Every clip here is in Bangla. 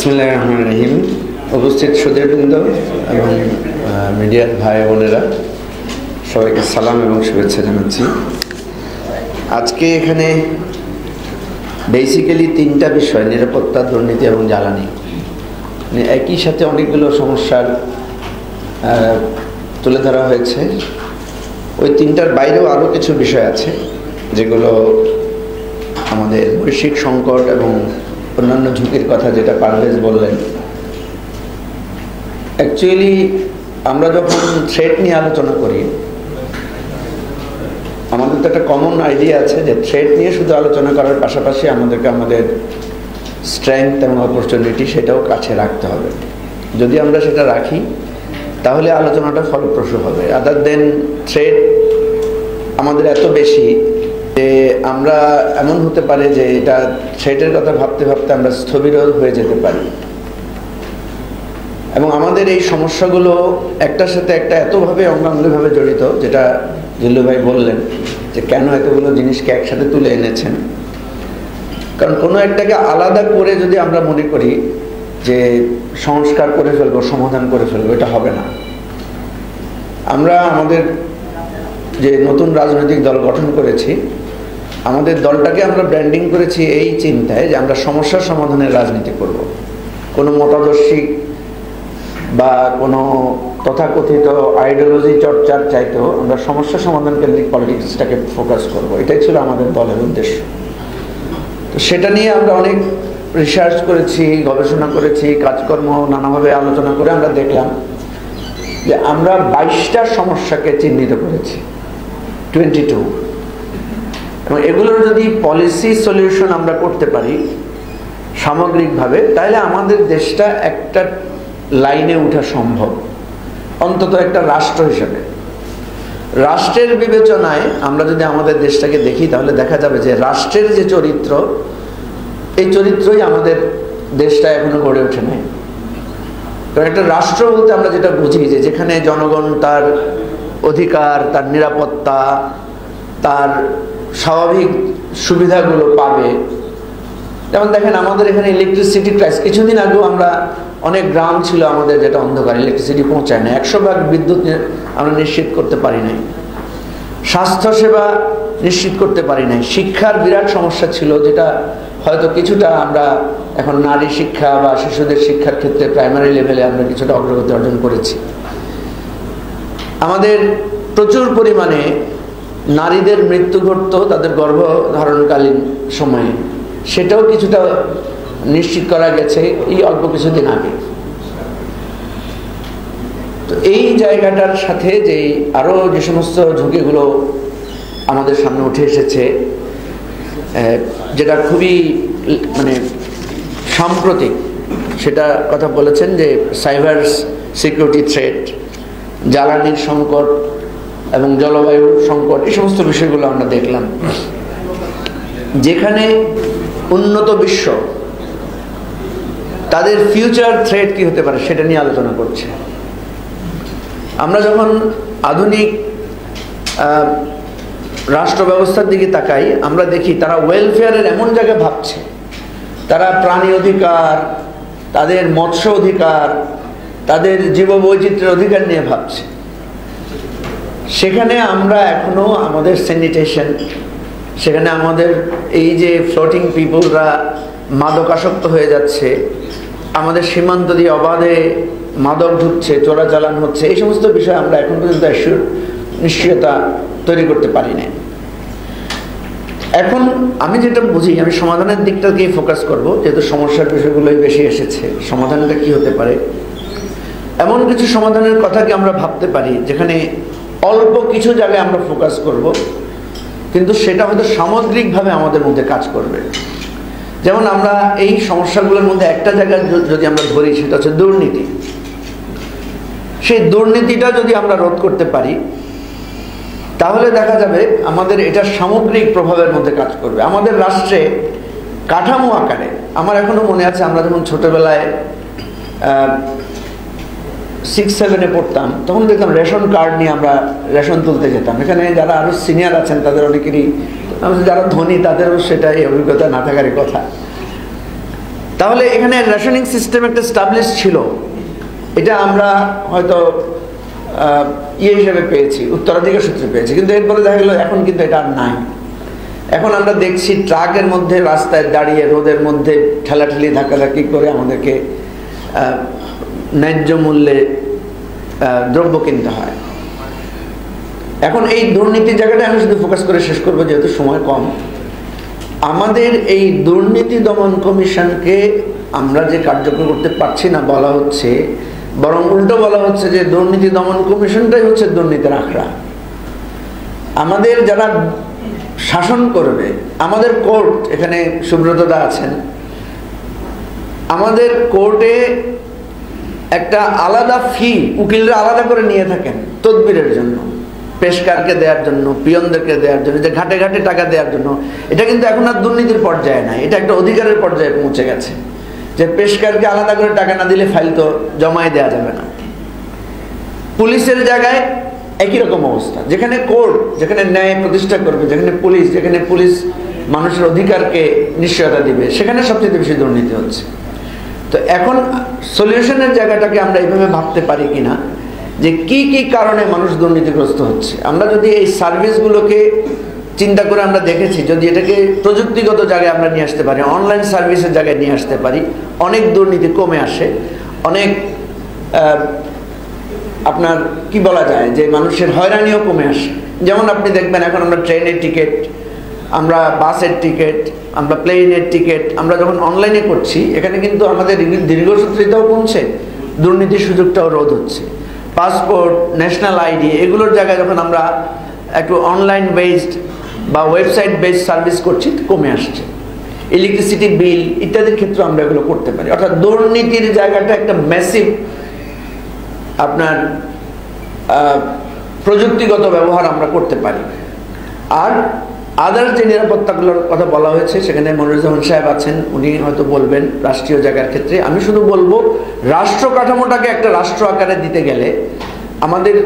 বিসমিল্লাহির রহমানির রহিম। উপস্থিত সুধীবৃন্দ এবং মিডিয়ার ভাই বোনেরা, সবাইকে সালাম এবং শুভেচ্ছা জানাচ্ছি। আজকে এখানে বেসিক্যালি তিনটা বিষয়, নিরাপত্তা, দুর্নীতি এবং জ্বালানি, একই সাথে অনেকগুলো সমস্যার তুলে ধরা হয়েছে। ওই তিনটার বাইরেও আরও কিছু বিষয় আছে যেগুলো আমাদের বৈশ্বিক সংকট এবং অন্যান্য ঝুঁকির কথা যেটা পারভেজ বললেন। অ্যাকচুয়ালি আমরা যখন থ্রেট নিয়ে আলোচনা করি, আমাদের তো একটা কমন আইডিয়া আছে যে থ্রেট নিয়ে শুধু আলোচনা করার পাশাপাশি আমাদেরকে আমাদের স্ট্রেংথ এবং অপরচুনিটি সেটাও কাছে রাখতে হবে। যদি আমরা সেটা রাখি তাহলে আলোচনাটা ফলপ্রসূ হবে। আদার দেন থ্রেট আমাদের এত বেশি যে আমরা এমন হতে পারে যে এটা থ্রেটের কথা ভাবতে ভাবতে আমরা স্থবির হয়ে যেতে পারি। এবং আমাদের এই সমস্যাগুলো একটার সাথে একটা এতভাবে অঙ্গাঙ্গিভাবে জড়িত, যেটা জিল্লু ভাই বললেন যে কেন এতগুলো জিনিসকে একসাথে তুলে এনেছেন। কারণ কোনো একটাকে আলাদা করে যদি আমরা মনে করি যে সংস্কার করে ফেলবো, সমাধান করে ফেলবো, এটা হবে না। আমরা আমাদের যে নতুন রাজনৈতিক দল গঠন করেছি, আমাদের দলটাকে আমরা ব্র্যান্ডিং করেছি এই চিন্তায় যে আমরা সমস্যার সমাধানের রাজনীতি করব। কোনো মতাদর্শিক বা কোনো তথাকথিত আইডিওলজি চর্চার চাইতেও আমরা সমস্যা সমাধান কেন্দ্রিক পলিটিক্সটাকে ফোকাস করব। এটাই ছিল আমাদের দলের উদ্দেশ্য। তো সেটা নিয়ে আমরা অনেক রিসার্চ করেছি, গবেষণা করেছি, কাজকর্ম নানাভাবে আলোচনা করে আমরা দেখলাম যে আমরা 22টা সমস্যাকে চিহ্নিত করেছি, 22। এবং এগুলোর যদি পলিসি সলিউশন আমরা করতে পারি সামগ্রিকভাবে, তাহলে আমাদের দেশটা একটা লাইনে ওঠা সম্ভব, অন্তত একটা রাষ্ট্র হিসেবে। রাষ্ট্রের বিবেচনায় আমরা যদি আমাদের দেশটাকে দেখি তাহলে দেখা যাবে যে রাষ্ট্রের যে চরিত্র, এই চরিত্রই আমাদের দেশটা এখনো গড়ে ওঠে নাই। কারণ একটা রাষ্ট্র বলতে আমরা যেটা বুঝি যে যেখানে জনগণ তার অধিকার, তার নিরাপত্তা, তার স্বাভাবিক সুবিধাগুলো পাবে। যেমন দেখেন আমাদের এখানে ইলেকট্রিসিটি ক্রাইসিস, কিছুদিন আগেও আমরা অনেক গ্রাম ছিল আমাদের যেটা অন্ধকার, ইলেকট্রিসিটি পৌঁছায় না, 100 ভাগ বিদ্যুৎ আমরা নিশ্চিত করতে পারি নাই, স্বাস্থ্যসেবা নিশ্চিত করতে পারি নাই, শিক্ষার বিরাট সমস্যা ছিল, যেটা হয়তো কিছুটা আমরা এখন নারী শিক্ষা বা শিশুদের শিক্ষার ক্ষেত্রে প্রাইমারি লেভেলে আমরা কিছুটা অগ্রগতি অর্জন করেছি। আমাদের প্রচুর পরিমাণে নারীদের মৃত্যু ঘটতো তাদের গর্ভধারণকালীন সময়ে, সেটাও কিছুটা নিশ্চিত করা গেছে এই অল্প কিছুদিন আগে। তো এই জায়গাটার সাথে যে আরো যে সমস্ত ঝুঁকিগুলো আমাদের সামনে উঠে এসেছে, যেটা খুবই মানে সাম্প্রতিক, সেটা কথা বলেছেন যে সাইবার সিকিউরিটি থ্রেট, জ্বালানির সংকট এবং জলবায়ু সংকট, এই সমস্ত বিষয়গুলো আমরা দেখলাম। যেখানে উন্নত বিশ্ব তাদের ফিউচার থ্রেট কি হতে পারে সেটা নিয়ে আলোচনা করছে। আমরা যখন আধুনিক রাষ্ট্র ব্যবস্থার দিকে তাকাই, আমরা দেখি তারা ওয়েলফেয়ারের এমন জায়গায় ভাবছে, তারা প্রাণী অধিকার, তাদের মৎস্য অধিকার, তাদের জীববৈচিত্র্যের অধিকার নিয়ে ভাবছে। সেখানে আমরা এখনো আমাদের স্যানিটেশন, সেখানে আমাদের এই যে ফ্লোটিং পিপলরা মাদকাসক্ত হয়ে যাচ্ছে, আমাদের সীমান্ত দিয়ে অবাধে মাদক ঢুকছে, চোরাচালান হচ্ছে, এই সমস্ত বিষয় আমরা এখন পর্যন্ত নিশ্চয়তা তৈরি করতে পারি না। এখন আমি যেটা বুঝি, আমি সমাধানের দিকটাকেই ফোকাস করব, যেহেতু সমস্যার বিষয়গুলোই বেশি এসেছে। সমাধানটা কি হতে পারে? এমন কিছু সমাধানের কথা কি আমরা ভাবতে পারি যেখানে অল্প কিছু জায়গায় আমরা ফোকাস করব, কিন্তু সেটা হয়তো সামগ্রিকভাবে আমাদের মধ্যে কাজ করবে। যেমন আমরা এই সমস্যাগুলোর মধ্যে একটা জায়গায় যদি আমরা ধরি, সেটা হচ্ছে দুর্নীতি। সেই দুর্নীতিটা যদি আমরা রোধ করতে পারি তাহলে দেখা যাবে আমাদের এটা সামগ্রিক প্রভাবের মধ্যে কাজ করবে। আমাদের রাষ্ট্রে কাঠামো আকারে, আমার এখনো মনে আছে আমরা যখন ছোটবেলায় 6-7-এ পড়তাম, তখন দেখতাম রেশন কার্ড নিয়ে আমরা রেশন তুলতে যেতাম। এখানে যারা আরো সিনিয়র আছেন তাদের অনেকেরই, যারা ধনী তাদেরও সেটাই অভিজ্ঞতা না থাকারই কথা। তাহলে এখানে রেশনিং সিস্টেম একটা স্টাবলিশ ছিল, এটা আমরা হয়তো হিসেবে পেয়েছি, উত্তরাধিকার সূত্রে পেয়েছি, কিন্তু এরপরে দেখা গেল এখন কিন্তু এটা আর নাই। এখন আমরা দেখছি ট্রাকের মধ্যে রাস্তায় দাঁড়িয়ে রোদের মধ্যে ঠেলাঠেলি ধাক্কাধাক্কি করে আমাদেরকে ন্যায্য মূল্যে দ্রব্য কিনতে হয়। এখন এই দুর্নীতির জায়গাটা আমি শুধু ফোকাস করে শেষ করবো, যেহেতু সময় কম। আমাদের এই দুর্নীতি দমন কমিশনকে আমরা যে কার্যকর করতে পারছি না বলা হচ্ছে, বরং উল্টো বলা হচ্ছে যে দুর্নীতি দমন কমিশনটাই হচ্ছে দুর্নীতির আখড়া। আমাদের যারা শাসন করবে, আমাদের কোর্ট, এখানে সুব্রতদা আছেন, আমাদের কোর্টে একটা আলাদা ফি উকিলরা আলাদা করে নিয়ে থাকেন তদবিরের জন্য, পেশকারকে দেওয়ার জন্য, পিয়নদেরকে দেওয়ার জন্য, যে ঘাটে ঘাটে টাকা দেওয়ার জন্য। এটা কিন্তু এখন আর দুর্নীতির পর্যায়ে নাই, এটা একটা অধিকারের পর্যায়ে পৌঁছে গেছে, যে পেশকারকে আলাদা করে টাকা না দিলে ফাইল তো জমাই দেওয়া যাবে না। পুলিশের জায়গায় একই রকম অবস্থা, যেখানে কোর্ট, যেখানে ন্যায় প্রতিষ্ঠা করবে, যেখানে পুলিশ মানুষের অধিকারকে নিশ্চয়তা দিবে, সেখানে সবচেয়ে বেশি দুর্নীতি হচ্ছে। তো এখন সলিউশনের জায়গাটাকে আমরা এইভাবে ভাবতে পারি কিনা যে কি কি কারণে মানুষ দুর্নীতিগ্রস্ত হচ্ছে। আমরা যদি এই সার্ভিসগুলোকে চিন্তা করে আমরা দেখেছি, যদি এটাকে প্রযুক্তিগত জায়গায় আমরা নিয়ে আসতে পারি, অনলাইন সার্ভিসের জায়গায় নিয়ে আসতে পারি, অনেক দুর্নীতি কমে আসে, অনেক আপনার কি বলা যায় যে মানুষের হয়রানিও কমে আসে। যেমন আপনি দেখবেন এখন আমরা ট্রেনের টিকিট, আমরা বাসের টিকিট, আমরা প্লেনের টিকিট আমরা যখন অনলাইনে করছি, এখানে কিন্তু আমাদের দীর্ঘসূত্রিতাও কমছে, দুর্নীতির সুযোগটাও রোধ হচ্ছে। পাসপোর্ট, ন্যাশনাল আইডি, এগুলোর জায়গায় যখন আমরা একটু অনলাইন বেসড বা ওয়েবসাইট বেসড সার্ভিস করছি, কমে আসছে। ইলেকট্রিসিটি বিল ইত্যাদির ক্ষেত্রে আমরা এগুলো করতে পারি। অর্থাৎ দুর্নীতির জায়গাটা একটা ম্যাসিভ আপনার প্রযুক্তিগত ব্যবহার আমরা করতে পারি। আর আদার্স যে নিরাপত্তাগুলোর কথা বলা হয়েছে, সেখানে মনিরুজ্জামান সাহেব আছেন, উনি হয়তো বলবেন রাষ্ট্রীয় জায়গার ক্ষেত্রে। আমি শুধু বলবো, রাষ্ট্র কাঠামোটাকে একটা রাষ্ট্র আকারে দিতে গেলে আমাদের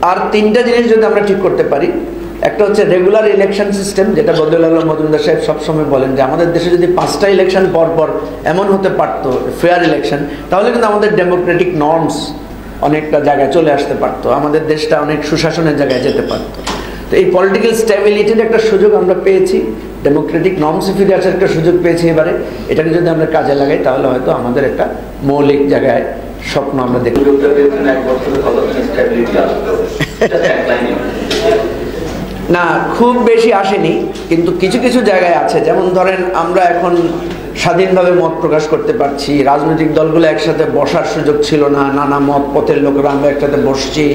আর তিনটা জিনিস যদি আমরা ঠিক করতে পারি। একটা হচ্ছে রেগুলার ইলেকশন সিস্টেম, যেটা বদিউল আলম মজুমদার সাহেব সবসময় বলেন যে আমাদের দেশে যদি 5টা ইলেকশন পর পর এমন হতে পারতো, ফেয়ার ইলেকশন, তাহলে কিন্তু আমাদের ডেমোক্রেটিক নর্মস অনেকটা জায়গায় চলে আসতে পারতো, আমাদের দেশটা অনেক সুশাসনের জায়গায় যেতে পারতো। তো এই পলিটিক্যাল স্ট্যাবিলিটির একটা সুযোগ আমরা পেয়েছি, ডেমোক্রেটিক নর্মসে ফিরে আসার একটা সুযোগ পেয়েছি এবারে। এটাকে যদি আমরা কাজে লাগাই, তাহলে হয়তো আমাদের একটা মৌলিক জায়গায় স্বপ্ন আমরা দেখব। না, খুব বেশি আসেনি, কিন্তু কিছু কিছু জায়গায় আছে। যেমন ধরেন, আমরা এখন স্বাধীনভাবে মত প্রকাশ করতে পারছি, রাজনৈতিক দলগুলো একসাথে বসার সুযোগ ছিল না, নানা মত পথের লোকেরা আমরা একসাথে বসছি,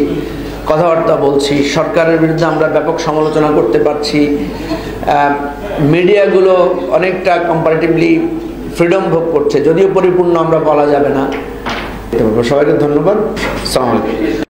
কথাবার্তা বলছি, সরকারের বিরুদ্ধে আমরা ব্যাপক সমালোচনা করতে পারছি, মিডিয়াগুলো অনেকটা কম্পারেটিভলি ফ্রিডম ভোগ করছে, যদিও পরিপূর্ণ আমরা বলা যাবে না। সবাইকে ধন্যবাদ। আসসালামু আলাইকুম।